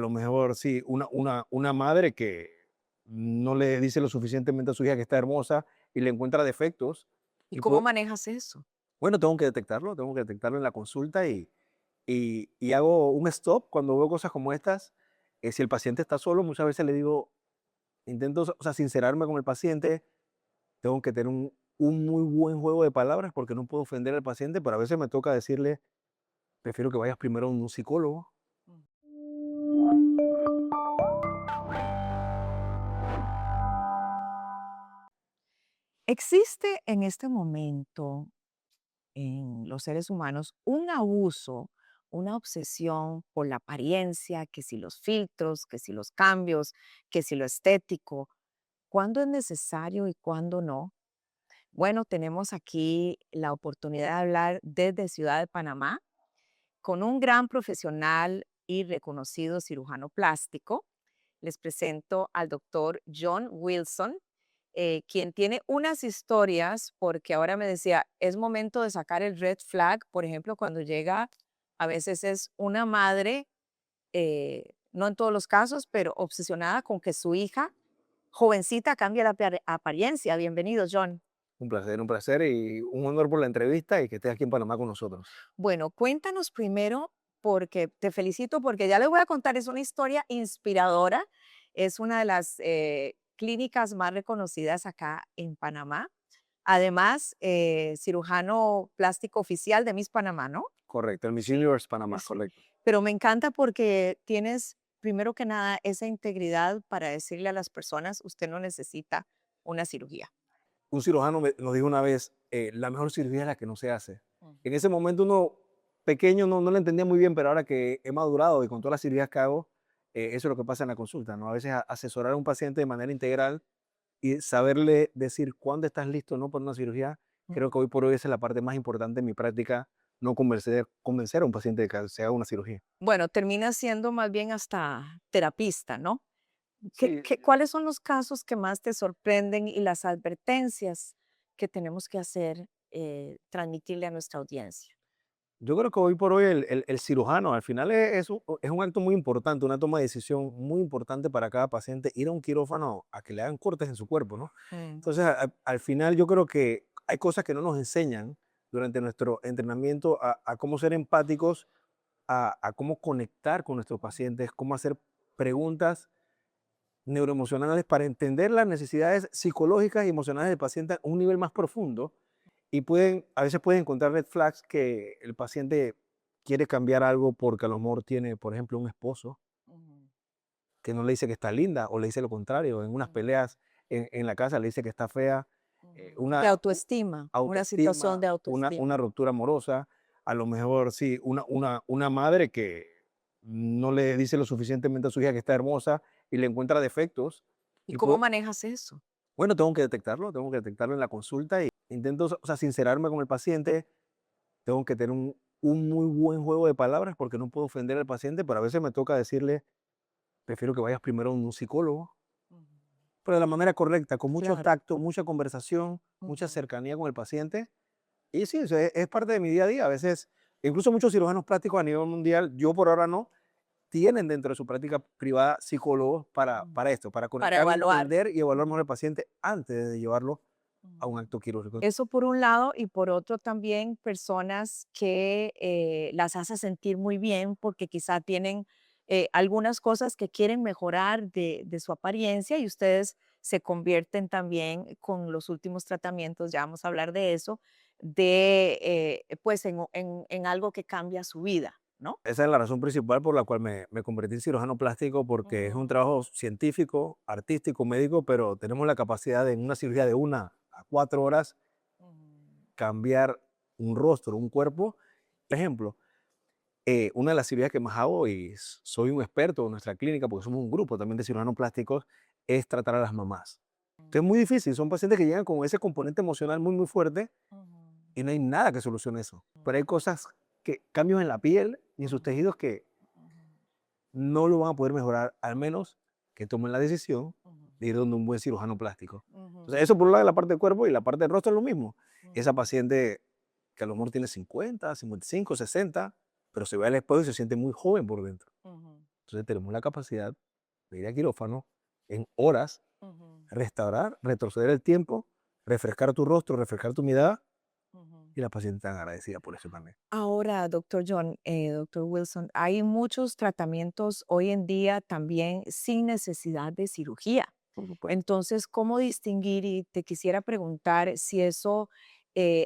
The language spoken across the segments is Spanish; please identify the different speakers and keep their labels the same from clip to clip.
Speaker 1: A lo mejor sí, una madre que no le dice lo suficientemente a su hija que está hermosa y le encuentra defectos.
Speaker 2: ¿Y
Speaker 1: Y
Speaker 2: cómo
Speaker 1: pues,
Speaker 2: manejas eso?
Speaker 1: bueno, tengo que detectarlo en la consulta y hago un stop cuando veo cosas como estas. Si el paciente está solo, muchas veces le digo, intento, o sea, sincerarme con el paciente, tengo que tener un muy buen juego de palabras porque no puedo ofender al paciente, pero a veces me toca decirle, prefiero que vayas primero a un psicólogo.
Speaker 2: Mm. ¿Existe en este momento en los seres humanos un abuso, una obsesión por la apariencia, que si los filtros, que si los cambios, que si lo estético? ¿Cuándo es necesario y cuándo no? Bueno, tenemos aquí la oportunidad de hablar desde Ciudad de Panamá con un gran profesional y reconocido cirujano plástico. Les presento al doctor John Wilson, quien tiene unas historias, porque ahora me decía, es momento de sacar el red flag, por ejemplo, cuando llega, a veces es una madre, no en todos los casos, pero obsesionada con que su hija, jovencita, cambie la apariencia. Bienvenido, John.
Speaker 1: Un placer y un honor por la entrevista y que estés aquí en Panamá con nosotros.
Speaker 2: Bueno, cuéntanos primero, porque te felicito, porque ya les voy a contar, es una historia inspiradora, es una de las clínicas más reconocidas acá en Panamá. Además, cirujano plástico oficial de Miss Panamá, ¿no?
Speaker 1: Correcto, el Miss
Speaker 2: Sí,
Speaker 1: Universe Panamá,
Speaker 2: sí.
Speaker 1: correcto.
Speaker 2: Pero me encanta porque tienes, primero que nada, esa integridad para decirle a las personas, usted no necesita una cirugía.
Speaker 1: Un cirujano nos dijo una vez, la mejor cirugía es la que no se hace. En
Speaker 2: Ujú.
Speaker 1: ese momento uno pequeño no lo entendía muy bien, pero ahora que he madurado y con todas las cirugías que hago, eso es lo que pasa en la consulta, ¿no? A veces asesorar a un paciente de manera integral y saberle decir cuándo estás listo o no para una cirugía,
Speaker 2: Mm.
Speaker 1: creo que hoy por hoy esa es la parte más importante en mi práctica, no convencer a un paciente de que se haga una cirugía.
Speaker 2: Bueno, termina siendo más bien hasta terapista, ¿no?
Speaker 1: Sí,
Speaker 2: ¿Cuáles son los casos que más te sorprenden y las advertencias que tenemos que hacer, transmitirle a nuestra audiencia?
Speaker 1: yo creo que hoy por hoy el cirujano al final es un acto muy importante, una toma de decisión muy importante para cada paciente, ir a un quirófano a que le hagan cortes en su cuerpo, ¿no?
Speaker 2: Mm.
Speaker 1: Entonces, al final yo creo que hay cosas que no nos enseñan durante nuestro entrenamiento a cómo ser empáticos, a cómo conectar con nuestros pacientes, cómo hacer preguntas neuroemocionales para entender las necesidades psicológicas y emocionales del paciente a un nivel más profundo y a veces pueden encontrar red flags que el paciente quiere cambiar algo porque a lo mejor tiene, por ejemplo, un esposo
Speaker 2: Ujú,
Speaker 1: que no le dice que está linda o le dice lo contrario. En unas
Speaker 2: ujú,
Speaker 1: peleas en la casa le dice que está fea,
Speaker 2: de
Speaker 1: una
Speaker 2: autoestima, una situación
Speaker 1: autoestima,
Speaker 2: de
Speaker 1: una
Speaker 2: autoestima.
Speaker 1: ruptura amorosa. A lo mejor sí, una madre que no le dice lo suficientemente a su hija que está hermosa y le encuentra defectos.
Speaker 2: ¿Y
Speaker 1: Y
Speaker 2: cómo
Speaker 1: pues,
Speaker 2: manejas eso?
Speaker 1: bueno, tengo que detectarlo en la consulta y intento, o sea, sincerarme con el paciente. Tengo que tener un muy buen juego de palabras porque no puedo ofender al paciente, pero a veces me toca decirle, prefiero que vayas primero a un psicólogo,
Speaker 2: Ujú,
Speaker 1: pero de la manera correcta, con mucho
Speaker 2: claro.
Speaker 1: tacto, mucha conversación, mucha
Speaker 2: Ujú,
Speaker 1: cercanía con el paciente. Y sí, eso es parte de mi día a día. A veces, incluso muchos cirujanos plásticos a nivel mundial, yo por ahora no, tienen dentro de su práctica privada psicólogos
Speaker 2: ujú.
Speaker 1: para esto, para
Speaker 2: Para
Speaker 1: conectar,
Speaker 2: evaluar.
Speaker 1: entender y evaluar mejor
Speaker 2: Ujú,
Speaker 1: al paciente antes de llevarlo a
Speaker 2: ujú.
Speaker 1: un acto quirúrgico.
Speaker 2: Eso por un lado, y por otro también personas que las hace sentir muy bien porque quizá tienen algunas cosas que quieren mejorar de su apariencia y ustedes se convierten también con los últimos tratamientos, ya vamos a hablar de eso, pues en algo que cambia su vida, ¿no?
Speaker 1: Esa es la razón principal por la cual me convertí en cirujano plástico, porque es un
Speaker 2: Ujú,
Speaker 1: trabajo científico, artístico, médico, pero tenemos la capacidad de en una cirugía de 1 a 4 horas
Speaker 2: ujú,
Speaker 1: cambiar un rostro, un cuerpo. Por ejemplo, una de las cirugías que más hago, y soy un experto en nuestra clínica, porque somos un grupo también de cirujanos plásticos, es tratar a las mamás. Entonces es muy difícil, son pacientes que llegan con ese componente emocional muy, muy fuerte
Speaker 2: ujú,
Speaker 1: y no hay nada que solucione eso. Pero hay cosas, cambios en la piel y en sus
Speaker 2: ujú,
Speaker 1: tejidos que
Speaker 2: ujú,
Speaker 1: no lo van a poder mejorar, al menos que tomen la decisión
Speaker 2: ujú,
Speaker 1: de ir donde un buen cirujano plástico.
Speaker 2: ujú,
Speaker 1: Entonces, eso por un lado de la parte del cuerpo y la parte del rostro es lo mismo. Esa
Speaker 2: ujú.
Speaker 1: paciente que a lo mejor tiene 50, 55, 60, pero se ve al espejo y se siente muy joven por dentro.
Speaker 2: Ujú.
Speaker 1: Entonces tenemos la capacidad de ir a quirófano en horas,
Speaker 2: Ujú,
Speaker 1: restaurar, retroceder el tiempo, refrescar tu rostro, refrescar tu mirada
Speaker 2: ujú.
Speaker 1: y la paciente tan agradecida por eso también.
Speaker 2: Ahora, doctor John, doctor Wilson, hay muchos tratamientos hoy en día también sin necesidad de cirugía.
Speaker 1: Por supuesto.
Speaker 2: Entonces, ¿cómo distinguir? Y te quisiera preguntar si eso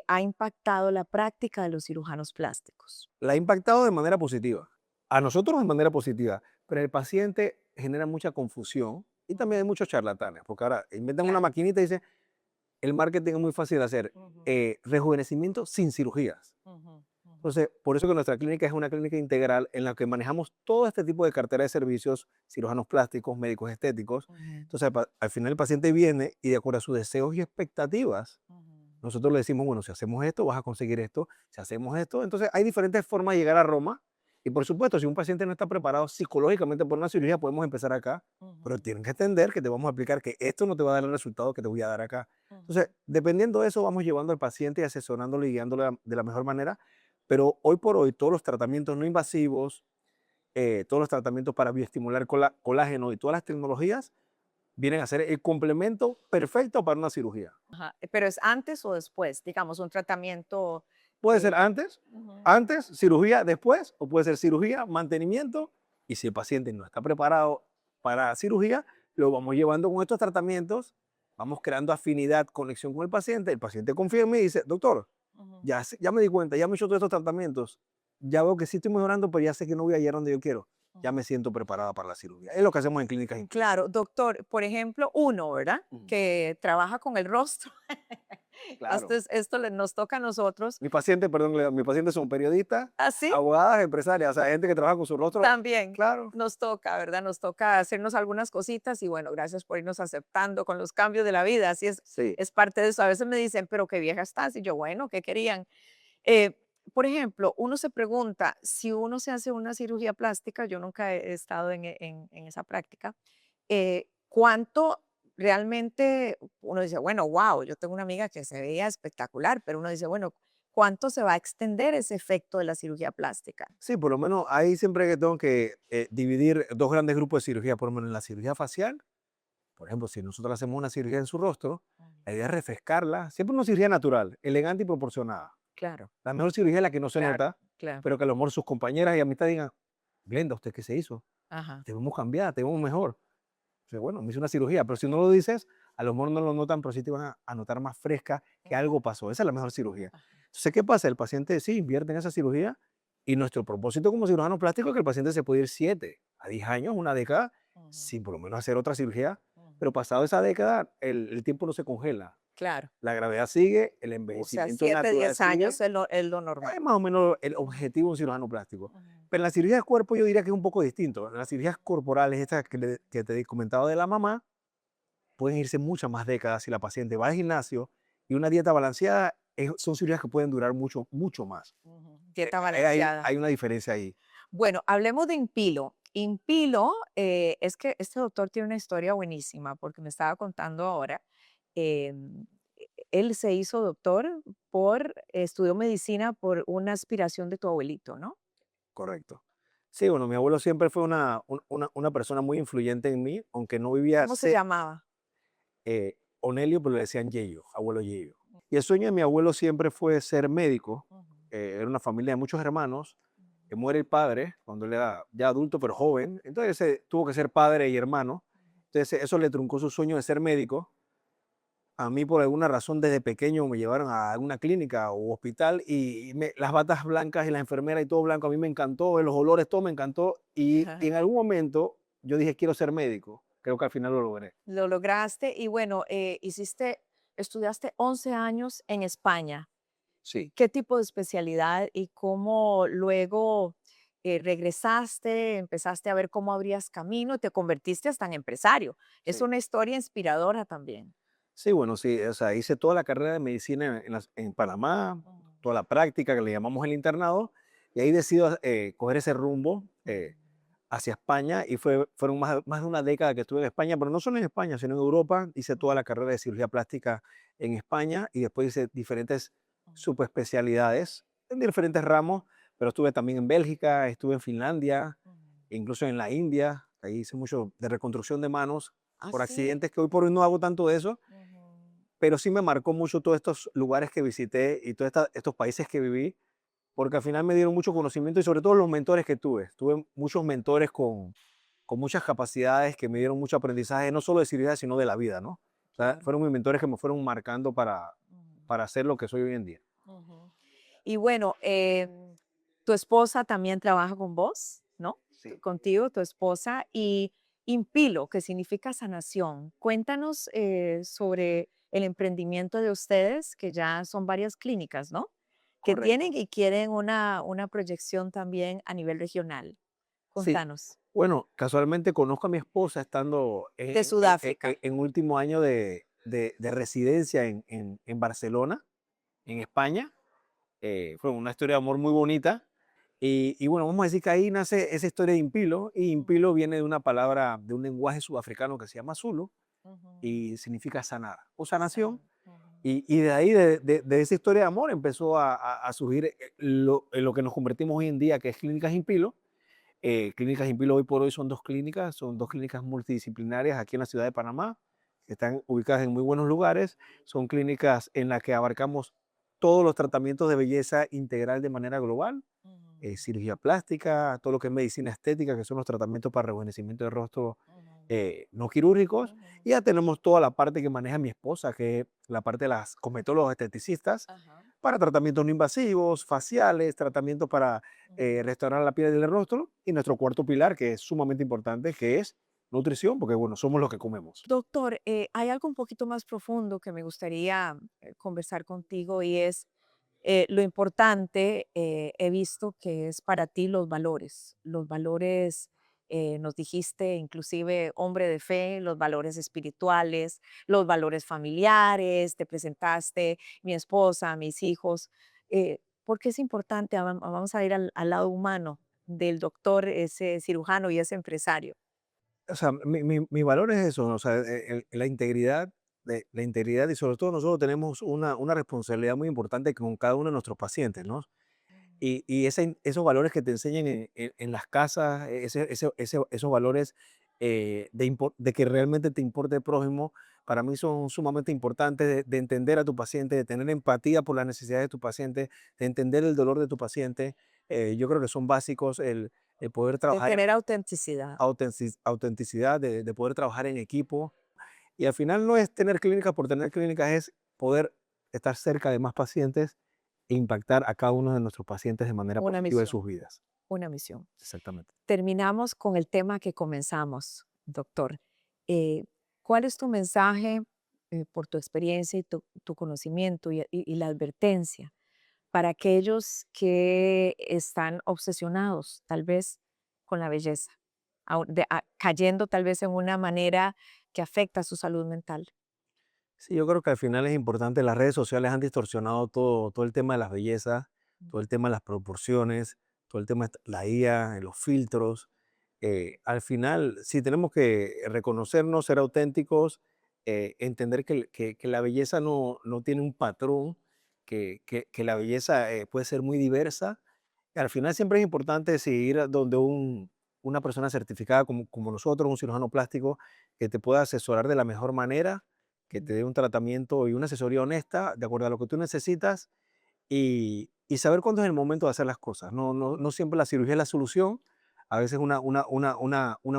Speaker 2: ha impactado la práctica de los cirujanos plásticos.
Speaker 1: La ha impactado de manera positiva. A nosotros de manera positiva, pero el paciente genera mucha confusión y también hay
Speaker 2: Ujú,
Speaker 1: muchos charlatanes, porque ahora inventan una
Speaker 2: claro.
Speaker 1: maquinita y dicen, el marketing es muy fácil de hacer,
Speaker 2: Ujú,
Speaker 1: rejuvenecimiento sin cirugías.
Speaker 2: ujú, ujú,
Speaker 1: Entonces, por eso que nuestra clínica es una clínica integral en la que manejamos todo este tipo de cartera de servicios, cirujanos plásticos, médicos estéticos.
Speaker 2: ujú,
Speaker 1: Entonces, al final el paciente viene y de acuerdo a sus deseos y expectativas,
Speaker 2: ujú.
Speaker 1: nosotros le decimos, bueno, si hacemos esto, vas a conseguir esto, si hacemos esto. Entonces, hay diferentes formas de llegar a Roma. Y por supuesto, si un paciente no está preparado psicológicamente por una cirugía, podemos empezar acá, pero
Speaker 2: Ujú,
Speaker 1: tienen que entender que te vamos a explicar que esto no te va a dar el resultado que te voy a dar acá. Entonces,
Speaker 2: ujú.
Speaker 1: dependiendo de eso, vamos llevando al paciente y asesorándolo y guiándolo de la mejor manera. Pero hoy por hoy, todos los tratamientos no invasivos, todos los tratamientos para bioestimular colágeno y todas las tecnologías vienen a ser el complemento perfecto para una cirugía.
Speaker 2: Ajá, pero ¿es antes o después? Digamos, un tratamiento.
Speaker 1: Puede ser
Speaker 2: eh,
Speaker 1: antes,
Speaker 2: Ujú,
Speaker 1: antes, cirugía después, o puede ser cirugía, mantenimiento, y si el paciente no está preparado para cirugía, lo vamos llevando con estos tratamientos, vamos creando afinidad, conexión con el paciente confía en mí y dice, doctor,
Speaker 2: ujú.
Speaker 1: ya me di cuenta, ya me he hecho todos estos tratamientos, ya veo que sí estoy mejorando, pero ya sé que no voy a llegar donde yo quiero, ya
Speaker 2: Ujú.
Speaker 1: me siento preparada para la cirugía. Es lo que hacemos en clínicas inclusivas.
Speaker 2: Claro, doctor, por ejemplo, uno, ¿verdad?
Speaker 1: Ujú.
Speaker 2: Que trabaja con el rostro.
Speaker 1: Claro.
Speaker 2: Esto nos toca a nosotros.
Speaker 1: Mis pacientes, perdón, mis pacientes son periodistas,
Speaker 2: Así
Speaker 1: abogadas, empresarias, o sea, gente que trabaja con su rostro.
Speaker 2: también
Speaker 1: Claro.
Speaker 2: nos toca, ¿verdad? Nos toca hacernos algunas cositas y bueno, gracias por irnos aceptando con los cambios de la vida. Así
Speaker 1: Sí.
Speaker 2: es parte de eso. A veces me dicen, pero qué vieja estás. Y yo, bueno, ¿qué querían? Eh, por ejemplo, uno se pregunta, si uno se hace una cirugía plástica, yo nunca he estado en esa práctica, ¿cuánto realmente uno dice, bueno, wow, yo tengo una amiga que se veía espectacular, pero uno dice, bueno, ¿cuánto se va a extender ese efecto de la cirugía plástica?
Speaker 1: Sí, por lo menos ahí siempre que tengo que dividir dos grandes grupos de cirugía, por lo menos en la cirugía facial, por ejemplo, si nosotros hacemos una cirugía en su rostro,
Speaker 2: Ujú.
Speaker 1: la idea es refrescarla, siempre una cirugía natural, elegante y proporcionada.
Speaker 2: Claro,
Speaker 1: La mejor cirugía es la que no se
Speaker 2: claro,
Speaker 1: nota,
Speaker 2: claro.
Speaker 1: pero que a lo mejor sus compañeras y amistades digan, Glenda, ¿usted qué se hizo?
Speaker 2: Ajá.
Speaker 1: Te vemos cambiada, te vemos mejor. Dice, bueno, me hice una cirugía, pero si no lo dices, a lo mejor no lo notan, pero sí te van a notar más fresca que
Speaker 2: Ujú.
Speaker 1: algo pasó. Esa es la mejor cirugía.
Speaker 2: Ajá.
Speaker 1: Entonces, ¿qué pasa? El paciente sí invierte en esa cirugía y nuestro propósito como cirujano plástico es que el paciente se puede ir 7 a 10 años, una década,
Speaker 2: Ujú,
Speaker 1: sin por lo menos hacer otra cirugía,
Speaker 2: ujú.
Speaker 1: pero pasado esa década, el tiempo no se congela.
Speaker 2: Claro.
Speaker 1: La gravedad sigue, el
Speaker 2: O sea,
Speaker 1: envejecimiento
Speaker 2: 7,
Speaker 1: natural
Speaker 2: 10
Speaker 1: sigue,
Speaker 2: años es lo normal.
Speaker 1: es más o menos el
Speaker 2: Ujú,
Speaker 1: objetivo de un cirujano plástico.
Speaker 2: ujú,
Speaker 1: Pero en la cirugía de cuerpo yo diría que es un poco distinto. En las cirugías corporales, estas que te he comentado de la mamá, pueden irse muchas más décadas si la paciente va al gimnasio y una dieta balanceada, son cirugías que pueden durar mucho, mucho más.
Speaker 2: ujú. Dieta
Speaker 1: Hay,
Speaker 2: balanceada.
Speaker 1: hay una diferencia ahí.
Speaker 2: Bueno, hablemos de Impilo. Impilo, es que este doctor tiene una historia buenísima, porque me estaba contando ahora, él se hizo doctor estudió medicina por una aspiración de tu abuelito, ¿no?
Speaker 1: Correcto. Sí, bueno, mi abuelo siempre fue una persona muy influyente en mí, aunque no vivía
Speaker 2: ¿Cómo se llamaba?
Speaker 1: Onelio, pero le decían Yeyo, abuelo Yeyo. Y el sueño de mi abuelo siempre fue ser médico.
Speaker 2: Ujú,
Speaker 1: Era una familia de muchos hermanos.
Speaker 2: ujú,
Speaker 1: Que muere el padre cuando él era ya adulto, pero joven. Entonces tuvo que ser padre y hermano. Entonces eso le truncó su sueño de ser médico. A mí por alguna razón desde pequeño me llevaron a alguna clínica o hospital y las batas blancas y la enfermera y todo blanco a mí me encantó, los olores, todo me encantó. Y en algún momento yo dije, quiero ser médico. Creo que al final lo logré.
Speaker 2: Lo lograste y bueno, estudiaste 11 años en España.
Speaker 1: Sí,
Speaker 2: ¿Qué tipo de especialidad y cómo luego regresaste, empezaste a ver cómo abrías camino, te convertiste hasta en empresario? Es
Speaker 1: sí.
Speaker 2: una historia inspiradora también.
Speaker 1: Sí, bueno, sí, o sea, hice toda la carrera de medicina en Panamá,
Speaker 2: Ujú,
Speaker 1: toda la práctica que le llamamos el internado, y ahí decido coger ese rumbo
Speaker 2: ujú,
Speaker 1: hacia España, y fueron más de una década que estuve en España, pero no solo en España, sino en Europa. Hice toda
Speaker 2: ujú,
Speaker 1: la carrera de cirugía plástica en España y después hice diferentes
Speaker 2: ujú,
Speaker 1: subespecialidades en diferentes ramos, pero estuve también en Bélgica, estuve en Finlandia,
Speaker 2: ujú.
Speaker 1: incluso en la India, ahí hice mucho de reconstrucción de manos
Speaker 2: Ah,
Speaker 1: por
Speaker 2: sí.
Speaker 1: accidentes, que hoy por hoy no hago tanto de eso,
Speaker 2: Ujú.
Speaker 1: pero sí me marcó mucho todos estos lugares que visité y todos estos países que viví, porque al final me dieron mucho conocimiento y sobre todo los mentores que tuve. Tuve muchos mentores con muchas capacidades que me dieron mucho aprendizaje, no solo de cirugía, sino de la vida, ¿no? O sea,
Speaker 2: Claro.
Speaker 1: fueron mis mentores que me fueron marcando
Speaker 2: Ujú,
Speaker 1: para ser lo que soy hoy en día.
Speaker 2: ujú. Y bueno, tu esposa también trabaja con vos, ¿no?
Speaker 1: Sí,
Speaker 2: Contigo, tu esposa, y Impilo, que significa sanación. Cuéntanos sobre el emprendimiento de ustedes, que ya son varias clínicas, ¿no? Que
Speaker 1: correcto.
Speaker 2: tienen y quieren una proyección también a nivel regional.
Speaker 1: Sí,
Speaker 2: Contanos.
Speaker 1: bueno, casualmente conozco a mi esposa estando
Speaker 2: De Sudáfrica.
Speaker 1: en último año de residencia en Barcelona, en España. Fue una historia de amor muy bonita. Y bueno, vamos a decir que ahí nace esa historia de Impilo. Y
Speaker 2: Ujú,
Speaker 1: Impilo viene de una palabra, de un lenguaje sudafricano que se llama Zulu
Speaker 2: ujú.
Speaker 1: y significa sanar o sanación.
Speaker 2: Sana. Ujú,
Speaker 1: Y de ahí, de esa historia de amor, empezó a surgir en lo que nos convertimos hoy en día, que es Clínicas Impilo. Clínicas Impilo hoy por hoy son dos clínicas multidisciplinarias aquí en la ciudad de Panamá, que están ubicadas en muy buenos lugares. Son clínicas en las que abarcamos todos los tratamientos de belleza integral de manera global,
Speaker 2: ujú,
Speaker 1: cirugía plástica, todo lo que es medicina estética, que son los tratamientos para rejuvenecimiento de rostro
Speaker 2: ujú,
Speaker 1: no quirúrgicos.
Speaker 2: ujú.
Speaker 1: Y ya tenemos toda la parte que maneja mi esposa, que es la parte de las cosmetólogos esteticistas,
Speaker 2: Ajá.
Speaker 1: para tratamientos no invasivos, faciales, tratamientos para
Speaker 2: Ujú.
Speaker 1: restaurar la piel del rostro. Y nuestro cuarto pilar, que es sumamente importante, que es nutrición, porque bueno, somos los que comemos.
Speaker 2: Doctor, hay algo un poquito más profundo que me gustaría conversar contigo y es lo importante, he visto que es para ti los valores, nos dijiste inclusive hombre de fe, los valores espirituales, los valores familiares, te presentaste mi esposa, mis hijos. ¿Por qué es importante? Vamos a ir al lado humano del doctor, ese cirujano y ese empresario.
Speaker 1: O sea, mi valor es eso, ¿no? O sea, la integridad y sobre todo nosotros tenemos una responsabilidad muy importante con cada uno de nuestros pacientes, ¿no? Y esos valores que te enseñan en las casas, esos valores de que realmente te importa el prójimo, para mí son sumamente importantes de entender a tu paciente, de tener empatía por las necesidades de tu paciente, de entender el dolor de tu paciente. Yo creo que son básicos el poder
Speaker 2: De
Speaker 1: trabajar
Speaker 2: tener autenticidad.
Speaker 1: autenticidad, de poder trabajar en equipo. Y al final no es tener clínicas por tener clínicas, es poder estar cerca de más pacientes e impactar a cada uno de nuestros pacientes de manera
Speaker 2: Una
Speaker 1: positiva en
Speaker 2: misión,
Speaker 1: sus vidas.
Speaker 2: una misión.
Speaker 1: Exactamente.
Speaker 2: Terminamos con el tema que comenzamos, doctor. Eh, ¿Cuál es tu mensaje por tu experiencia y tu conocimiento y la advertencia para aquellos que están obsesionados tal vez con la belleza, cayendo tal vez en una manera que afecta su salud mental?
Speaker 1: Sí, yo creo que al final es importante, las redes sociales han distorsionado todo el tema de las bellezas, todo el tema de las proporciones, todo el tema de la IA, los filtros. Al final, sí tenemos que reconocernos, ser auténticos, entender que la belleza no tiene un patrón, que la belleza puede ser muy diversa. Y al final siempre es importante seguir a donde una persona certificada como nosotros, un cirujano plástico, que te pueda asesorar de la mejor manera, que te dé un tratamiento y una asesoría honesta de acuerdo a lo que tú necesitas y saber cuándo es el momento de hacer las cosas. No siempre la cirugía es la solución. A veces una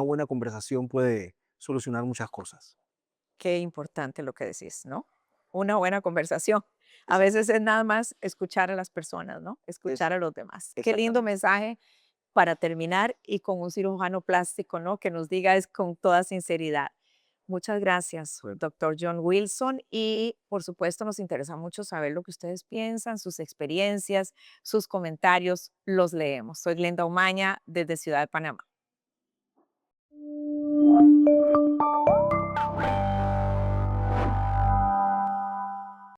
Speaker 1: buena conversación puede solucionar muchas cosas.
Speaker 2: Qué importante lo que decís, ¿no? Una buena conversación. A
Speaker 1: Exact-
Speaker 2: veces es nada más escuchar a las personas, ¿no?
Speaker 1: es-
Speaker 2: Escuchar a los demás. Qué lindo
Speaker 1: exactamente.
Speaker 2: mensaje para terminar y con un cirujano plástico, ¿no? Que nos diga es con toda sinceridad. Muchas gracias,
Speaker 1: Bueno,
Speaker 2: doctor John Wilson. Y por supuesto nos interesa mucho saber lo que ustedes piensan, sus experiencias, sus comentarios. Los leemos. Soy Glenda Umaña desde Ciudad de Panamá.